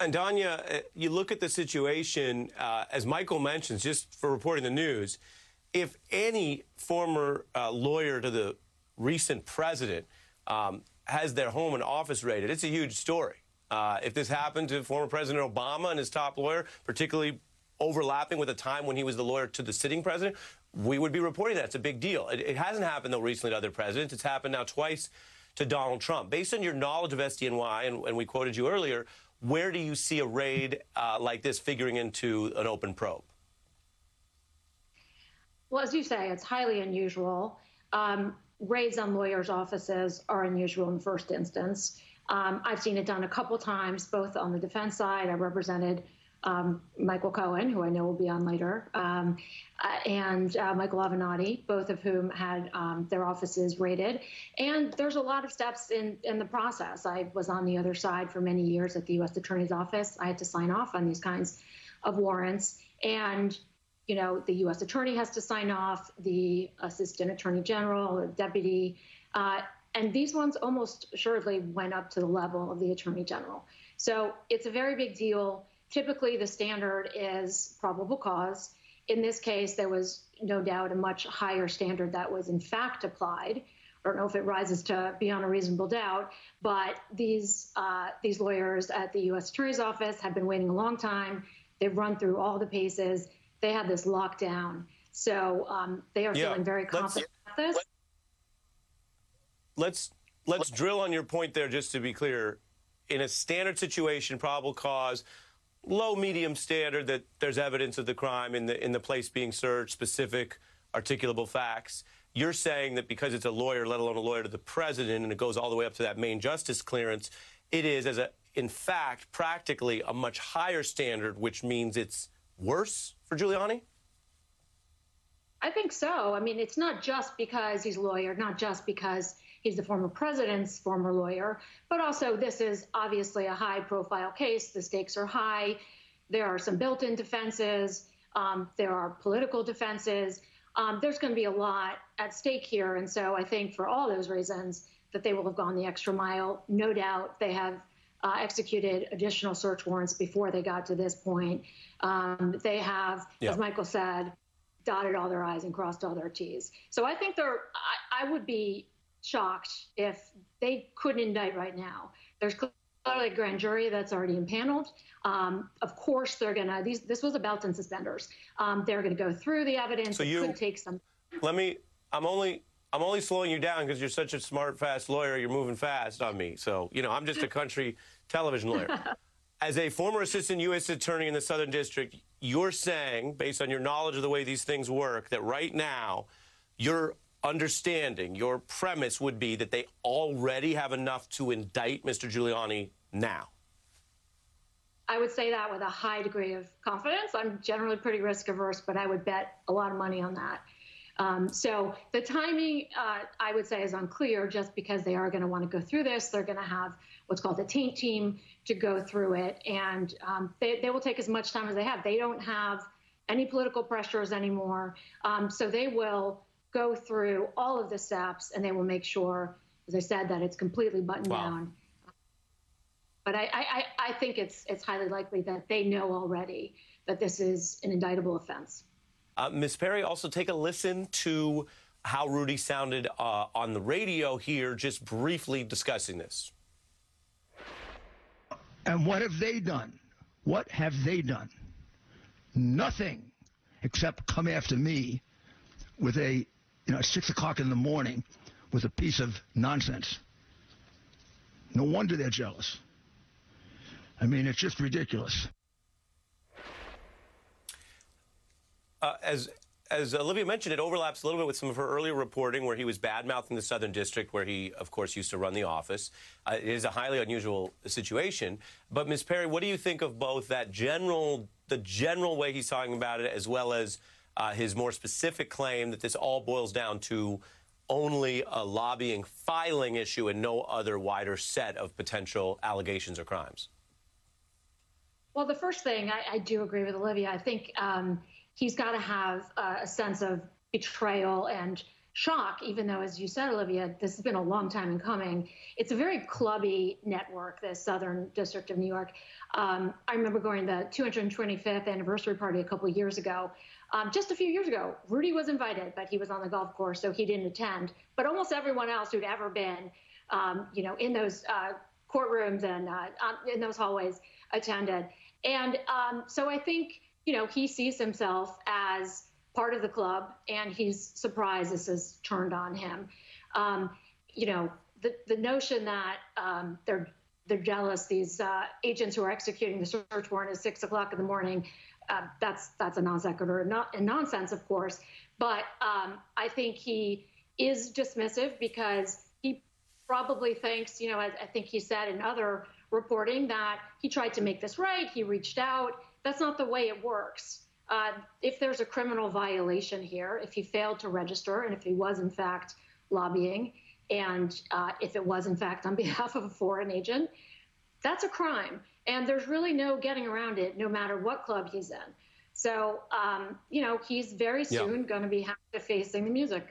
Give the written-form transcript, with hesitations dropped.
And Danya, you look at the situation, as Michael mentions, just for reporting the news, if any former lawyer to the recent president has their home and office raided, it's a huge story. If this happened to former President Obama and his top lawyer, particularly overlapping with a time when he was the lawyer to the sitting president, we would be reporting that. It's a big deal. It hasn't happened, though, recently to other presidents. It's happened now twice to Donald Trump. Based on your knowledge of SDNY, and we quoted you earlier, where do you see a raid like this figuring into an open probe? Well, as you say, it's highly unusual. Raids on lawyers' offices are unusual in the first instance. I've seen it done a couple times, both on the defense side. I represented Michael Cohen, who I know will be on later, and Michael Avenatti, both of whom had their offices raided. And there's a lot of steps in the process. I was on the other side for many years at the U.S. Attorney's Office. I had to sign off on these kinds of warrants. And, you know, the U.S. Attorney has to sign off, the Assistant Attorney General, the Deputy, and these ones almost assuredly went up to the level of the Attorney General. So it's a very big deal. Typically, the standard is probable cause. In this case, there was no doubt a much higher standard that was in fact applied. I don't know if it rises to beyond a reasonable doubt, but these lawyers at the U.S. Attorney's Office have been waiting a long time. They've run through all the paces. They have this locked down. So they are feeling very confident about this. Let's drill on your point there, just to be clear. In a standard situation, probable cause, low, medium standard that there's evidence of the crime in the place being searched, specific articulable facts. You're saying that because it's a lawyer, let alone a lawyer to the president, and it goes all the way up to that main justice clearance, it is, in fact, practically a much higher standard, which means it's worse for Giuliani? I think so. I mean, it's not just because he's a lawyer, not just because he's the former president's former lawyer, but also this is obviously a high-profile case. The stakes are high. There are some built-in defenses. There are political defenses. There's going to be a lot at stake here. And so I think for all those reasons that they will have gone the extra mile. No doubt they have executed additional search warrants before they got to this point. They have, as Michael said, dotted all their I's and crossed all their T's. So I think I would be shocked if they couldn't indict right now. There's clearly a grand jury that's already impaneled. Of course, they're going to, this was a belt and suspenders. They're going to go through the evidence. So it could take some. I'm only slowing you down because you're such a smart, fast lawyer. You're moving fast on me. So, you know, I'm just a country television lawyer. As a former assistant U.S. attorney in the Southern District, you're saying, based on your knowledge of the way these things work, that right now your understanding, your premise would be that they already have enough to indict Mr. Giuliani now. I would say that with a high degree of confidence. I'm generally pretty risk averse, but I would bet a lot of money on that. So the timing, I would say, is unclear just because they are going to want to go through this. They're going to have what's called the taint team to go through it. And they will take as much time as they have. They don't have any political pressures anymore. So they will go through all of the steps and they will make sure, as I said, that it's completely buttoned down. But I think it's highly likely that they know already that this is an indictable offense. Ms. Perry, also take a listen to how Rudy sounded on the radio here, just briefly discussing this. And what have they done? What have they done? Nothing except come after me with a, 6 o'clock in the morning with a piece of nonsense. No wonder they're jealous. I mean, it's just ridiculous. As Olivia mentioned, it overlaps a little bit with some of her earlier reporting where he was bad-mouthing the Southern District, where he, of course, used to run the office. It is a highly unusual situation. But, Ms. Perry, what do you think of both the general way he's talking about it, as well as his more specific claim that this all boils down to only a lobbying filing issue and no other wider set of potential allegations or crimes? Well, the first thing, I do agree with Olivia. I think he's got to have a sense of betrayal and shock, even though, as you said, Olivia, this has been a long time in coming. It's a very clubby network, the Southern District of New York. I remember going to the 225th anniversary party a couple of years ago. Just a few years ago, Rudy was invited, but he was on the golf course, so he didn't attend. But almost everyone else who'd ever been, in those courtrooms and in those hallways attended. And so I think, he sees himself as part of the club, and he's surprised this has turned on him. The notion that they're jealous, these agents who are executing the search warrant at 6 o'clock in the morning, that's a non sequitur, not nonsense, of course. But I think he is dismissive because he probably thinks, I think he said in other reporting that he tried to make this right. He reached out. That's not the way it works. If there's a criminal violation here, if he failed to register and if he was in fact lobbying, and if it was in fact on behalf of a foreign agent, that's a crime. And there's really no getting around it, no matter what club he's in. So, he's very soon going to be facing the music.